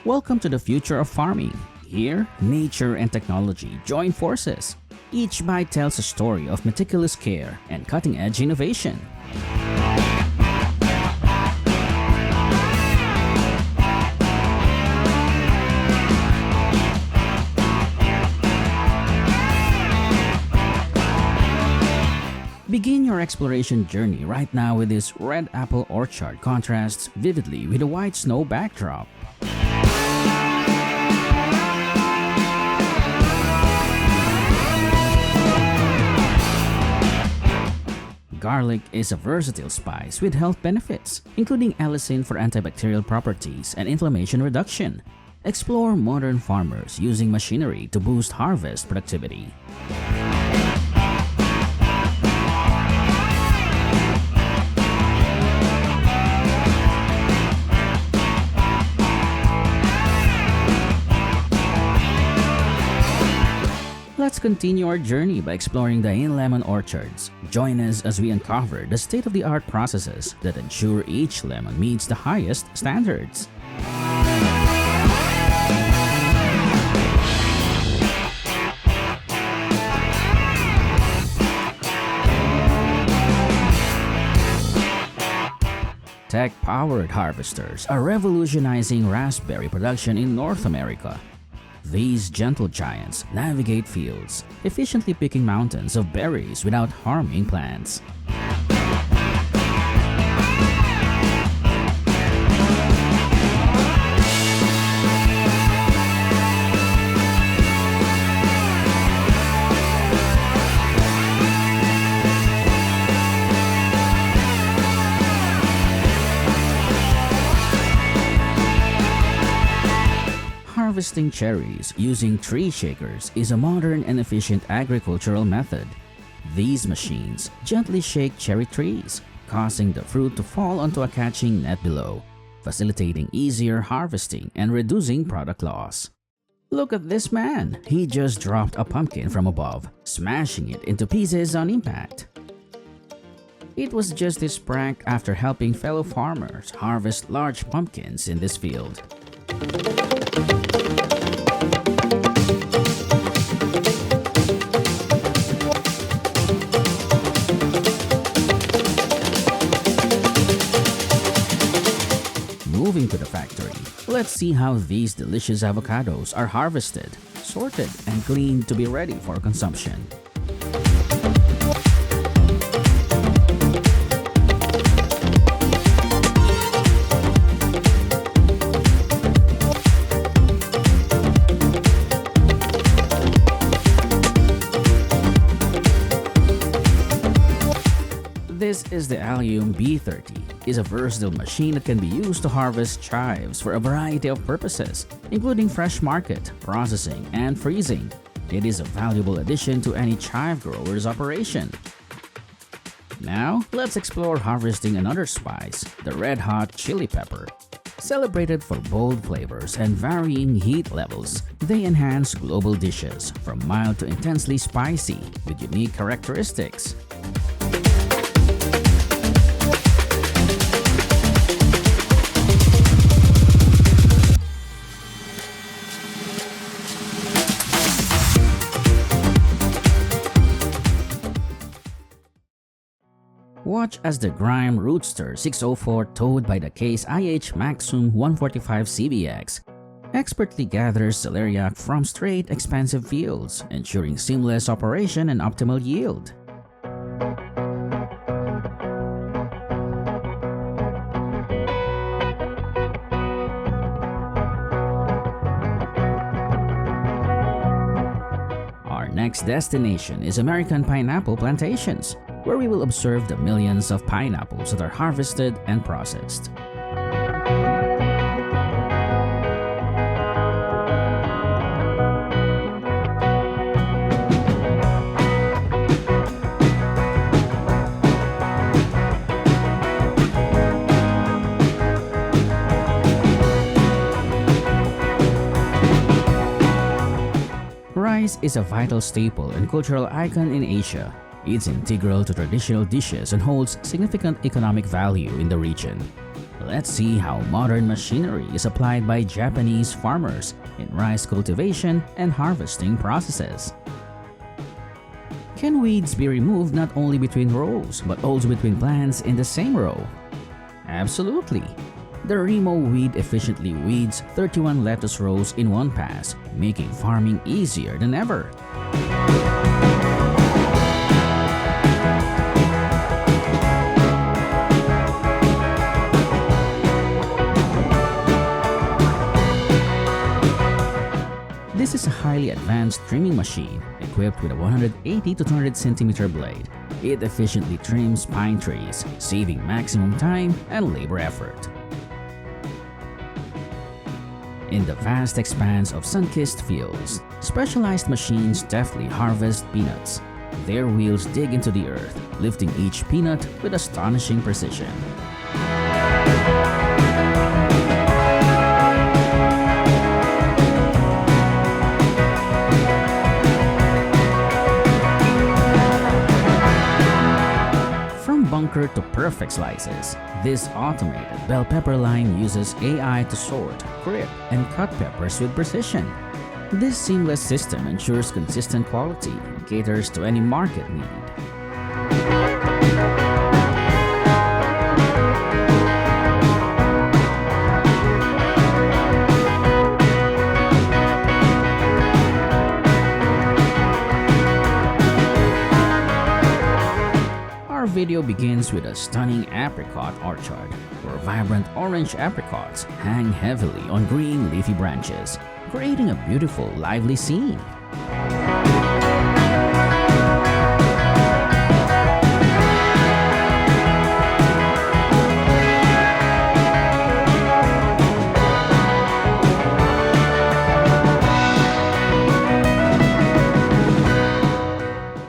Welcome to the future of farming. Here, nature and technology join forces. Each bite tells a story of meticulous care and cutting-edge innovation. Begin your exploration journey right now with this red apple orchard contrasts vividly with a white snow backdrop. Garlic is a versatile spice with health benefits, including allicin for antibacterial properties and inflammation reduction. Explore modern farmers using machinery to boost harvest productivity. Let's continue our journey by exploring the in-lemon orchards. Join us as we uncover the state-of-the-art processes that ensure each lemon meets the highest standards. Tech-powered harvesters are revolutionizing raspberry production in North America. These gentle giants navigate fields, efficiently picking mountains of berries without harming plants. Harvesting cherries using tree shakers is a modern and efficient agricultural method. These machines gently shake cherry trees, causing the fruit to fall onto a catching net below, facilitating easier harvesting and reducing product loss. Look at this man! He just dropped a pumpkin from above, smashing it into pieces on impact. It was just this prank after helping fellow farmers harvest large pumpkins in this field. Moving to the factory, let's see how these delicious avocados are harvested, sorted, and cleaned to be ready for consumption. This is the Allium B30. It's a versatile machine that can be used to harvest chives for a variety of purposes, including fresh market, processing, and freezing. It is a valuable addition to any chive grower's operation. Now, let's explore harvesting another spice, the red hot chili pepper. Celebrated for bold flavors and varying heat levels, they enhance global dishes from mild to intensely spicy with unique characteristics. Watch as the Grime Rootster 604 towed by the Case IH Maxum 145 CBX expertly gathers celeriac from straight expansive fields, ensuring seamless operation and optimal yield. Our next destination is American pineapple plantations, where we will observe the millions of pineapples that are harvested and processed. Rice is a vital staple and cultural icon in Asia. It's integral to traditional dishes and holds significant economic value in the region. Let's see how modern machinery is applied by Japanese farmers in rice cultivation and harvesting processes. Can weeds be removed not only between rows but also between plants in the same row? Absolutely. The Remo weed efficiently weeds 31 lettuce rows in one pass, making farming easier than ever. This is a highly advanced trimming machine equipped with a 180 to 200 centimeter blade. It efficiently trims pine trees, saving maximum time and labor effort. In the vast expanse of sun-kissed fields, specialized machines deftly harvest peanuts. Their wheels dig into the earth, lifting each peanut with astonishing precision. Bunker to perfect slices, this automated bell pepper line uses AI to sort, grip, and cut peppers with precision. This seamless system ensures consistent quality and caters to any market need. Our video begins with a stunning apricot orchard, where vibrant orange apricots hang heavily on green leafy branches, creating a beautiful, lively scene.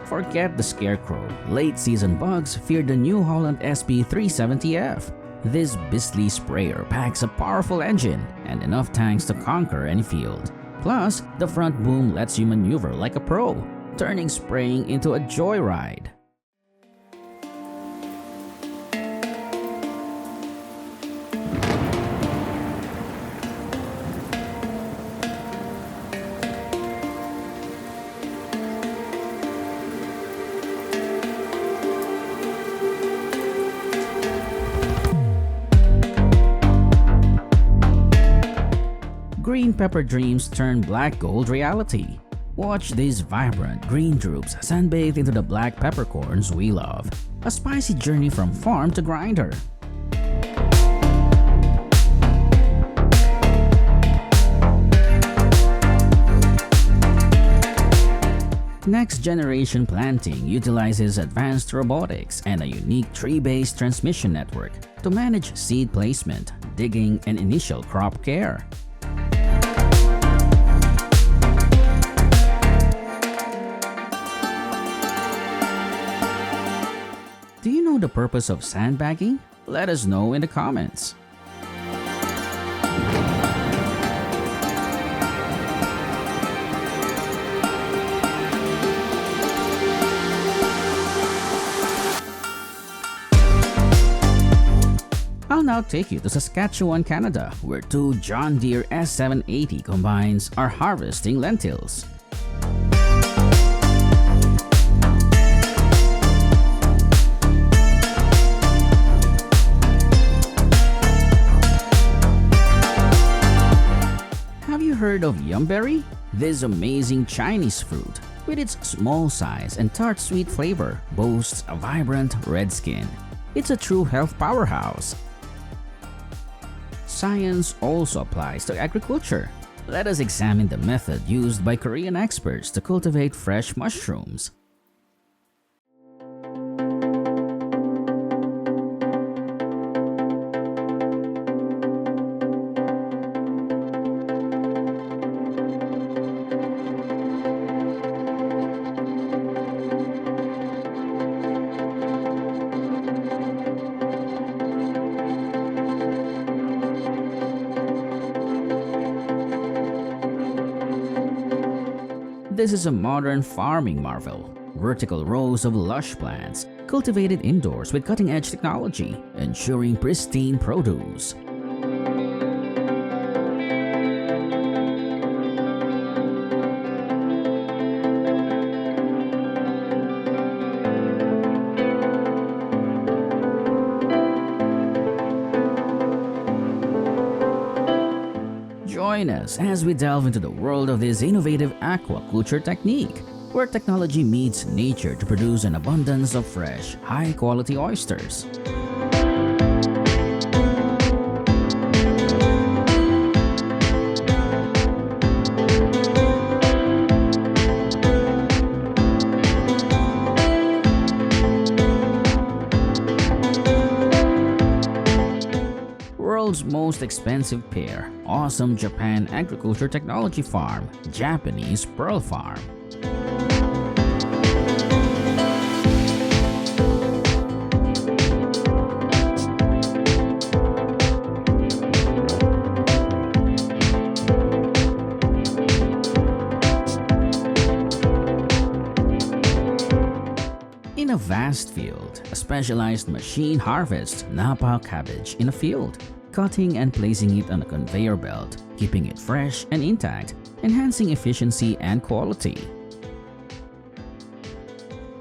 Forget the scarecrow. Late-season bugs fear the New Holland SP370F. This beastly sprayer packs a powerful engine and enough tanks to conquer any field. Plus, the front boom lets you maneuver like a pro, turning spraying into a joyride. Green pepper dreams turn black gold reality. Watch these vibrant green drupes sunbathe into the black peppercorns we love. A spicy journey from farm to grinder. Next generation planting utilizes advanced robotics and a unique tree-based transmission network to manage seed placement, digging, and initial crop care. Do you know the purpose of sandbagging? Let us know in the comments. I'll now take you to Saskatchewan, Canada, where two John Deere S780 combines are harvesting lentils. Have you heard of Yumberry? This amazing Chinese fruit, with its small size and tart sweet flavor, boasts a vibrant red skin. It's a true health powerhouse. Science also applies to agriculture. Let us examine the method used by Korean experts to cultivate fresh mushrooms. This is a modern farming marvel. Vertical rows of lush plants, cultivated indoors with cutting-edge technology, ensuring pristine produce. Join us as we delve into the world of this innovative aquaculture technique, where technology meets nature to produce an abundance of fresh, high-quality oysters. World's most expensive pair, Awesome Japan Agriculture Technology Farm, Japanese Pearl Farm. In a vast field, a specialized machine harvests Napa cabbage in a field, cutting and placing it on a conveyor belt, keeping it fresh and intact, enhancing efficiency and quality.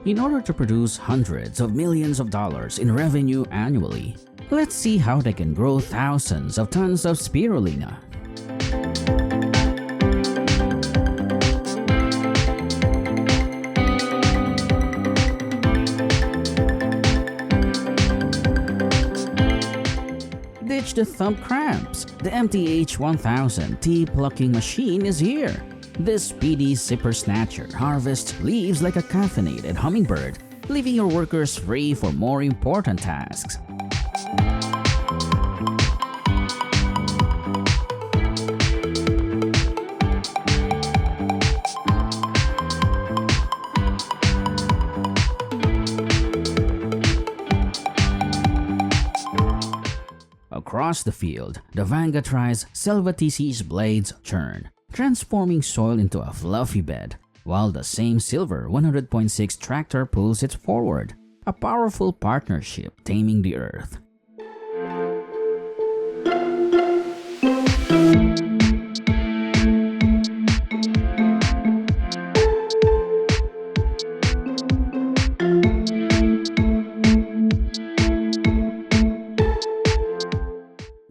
In order to produce hundreds of millions of dollars in revenue annually, let's see how they can grow thousands of tons of spirulina. Ditch the thumb cramps. The MTH-1000 tea plucking machine is here. This speedy zipper snatcher harvests leaves like a caffeinated hummingbird, leaving your workers free for more important tasks. Across the field, the Vangatri's Selvatic's blades churn, transforming soil into a fluffy bed, while the same Silver 100.6 tractor pulls it forward, a powerful partnership taming the earth.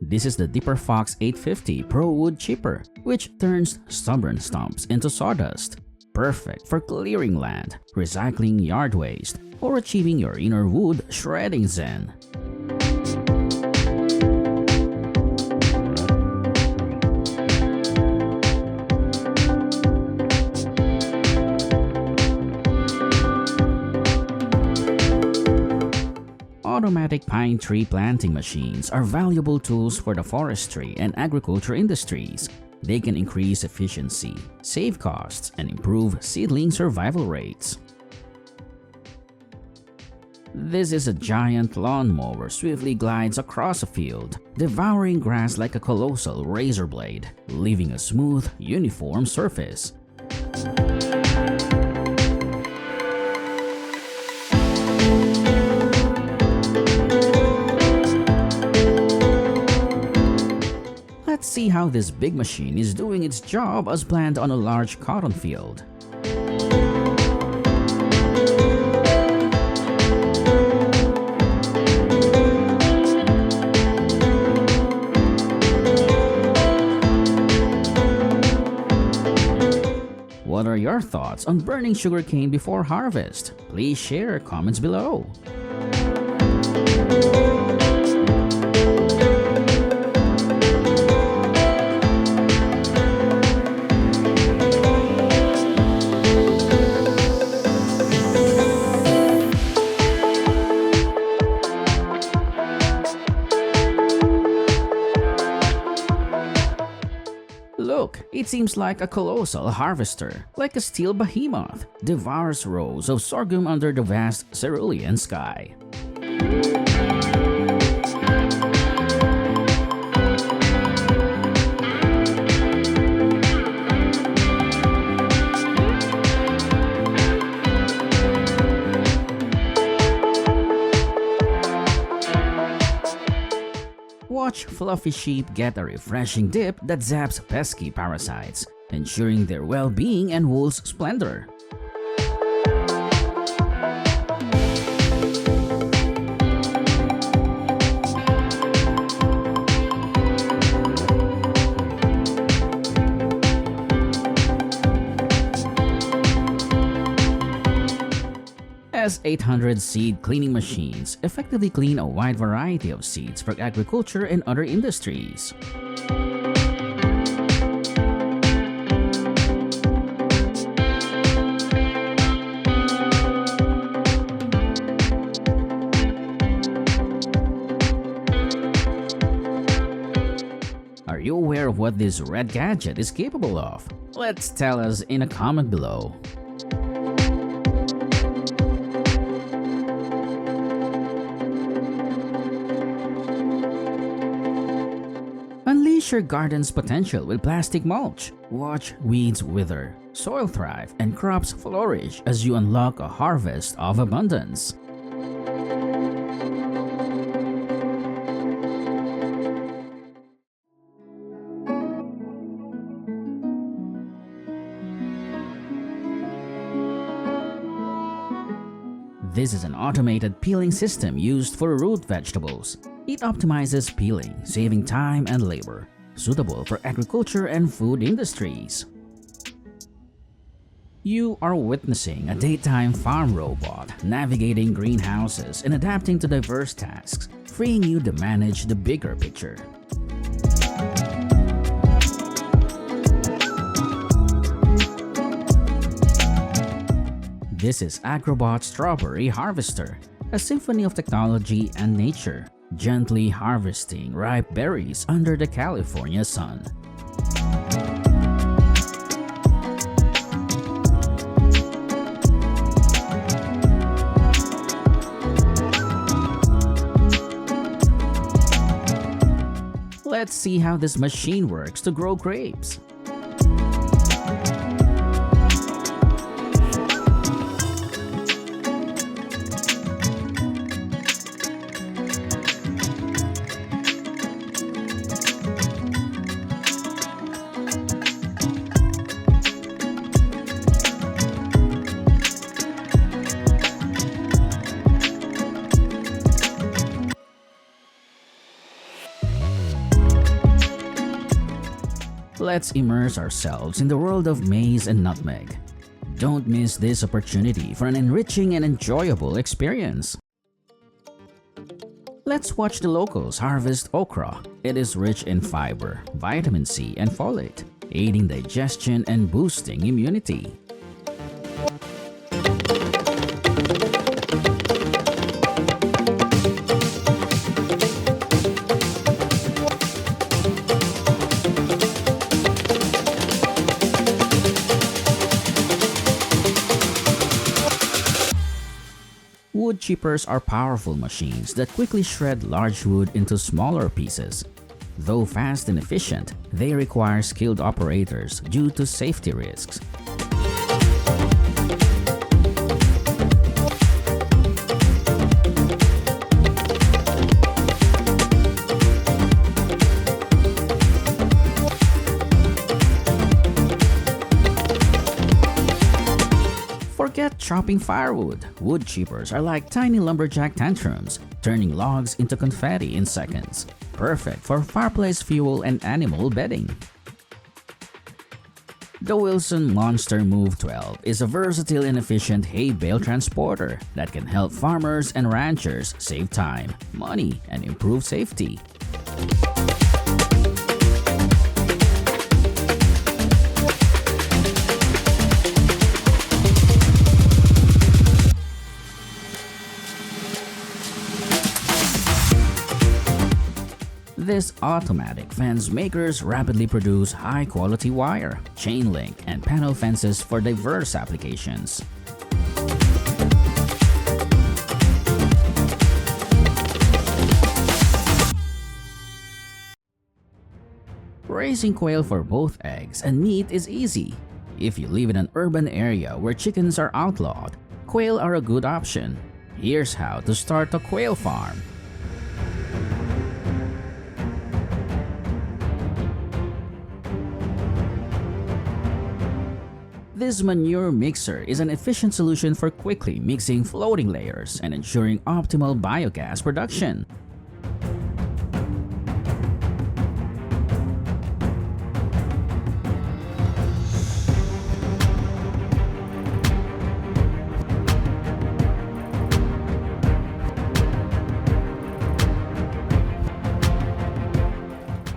This is the Dipper Fox 850 Pro Wood Chipper, which turns stubborn stumps into sawdust. Perfect for clearing land, recycling yard waste, or achieving your inner wood shredding zen. Automatic pine tree planting machines are valuable tools for the forestry and agriculture industries. They can increase efficiency, save costs, and improve seedling survival rates. This is a giant lawnmower swiftly glides across a field, devouring grass like a colossal razor blade, leaving a smooth, uniform surface. Let's see how this big machine is doing its job as planned on a large cotton field. What are your thoughts on burning sugarcane before harvest? Please share your comments below. Look, it seems like a colossal harvester, like a steel behemoth, devours rows of sorghum under the vast cerulean sky. Watch fluffy sheep get a refreshing dip that zaps pesky parasites, ensuring their well-being and wool's splendor. S800 seed cleaning machines effectively clean a wide variety of seeds for agriculture and other industries. Are you aware of what this red gadget is capable of? Let's tell us in a comment below. Unleash your garden's potential with plastic mulch. Watch weeds wither, soil thrive, and crops flourish as you unlock a harvest of abundance. This is an automated peeling system used for root vegetables. It optimizes peeling, saving time and labor, suitable for agriculture and food industries. You are witnessing a daytime farm robot navigating greenhouses and adapting to diverse tasks, freeing you to manage the bigger picture. This is Agrobot Strawberry Harvester, a symphony of technology and nature, gently harvesting ripe berries under the California sun. Let's see how this machine works to grow grapes. Let's immerse ourselves in the world of maize and nutmeg. Don't miss this opportunity for an enriching and enjoyable experience. Let's watch the locals harvest okra. It is rich in fiber, vitamin C, and folate, aiding digestion and boosting immunity. Wood chippers are powerful machines that quickly shred large wood into smaller pieces. Though fast and efficient, they require skilled operators due to safety risks. Forget chopping firewood. Wood chippers are like tiny lumberjack tantrums, turning logs into confetti in seconds. Perfect for fireplace fuel and animal bedding. The Wilson Monster Move 12 is a versatile and efficient hay bale transporter that can help farmers and ranchers save time, money, and improve safety. This automatic fence makers rapidly produce high-quality wire, chain link, and panel fences for diverse applications. Raising quail for both eggs and meat is easy. If you live in an urban area where chickens are outlawed, quail are a good option. Here's how to start a quail farm. This manure mixer is an efficient solution for quickly mixing floating layers and ensuring optimal biogas production.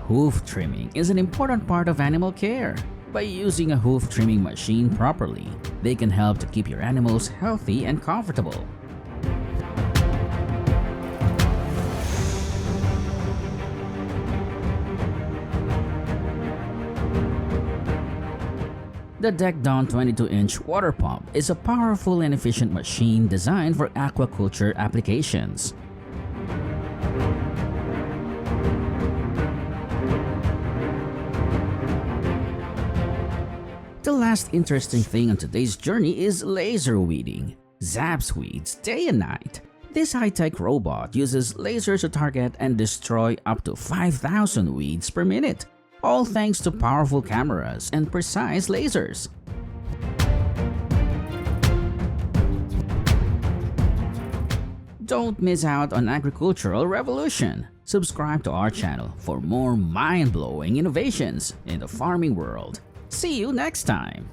Hoof trimming is an important part of animal care. By using a hoof trimming machine properly, they can help to keep your animals healthy and comfortable. The Deckdawn 22-inch water pump is a powerful and efficient machine designed for aquaculture applications. The last interesting thing on today's journey is laser weeding. Zaps weeds day and night. This high-tech robot uses lasers to target and destroy up to 5,000 weeds per minute, all thanks to powerful cameras and precise lasers. Don't miss out on agricultural revolution. Subscribe to our channel for more mind-blowing innovations in the farming world. See you next time!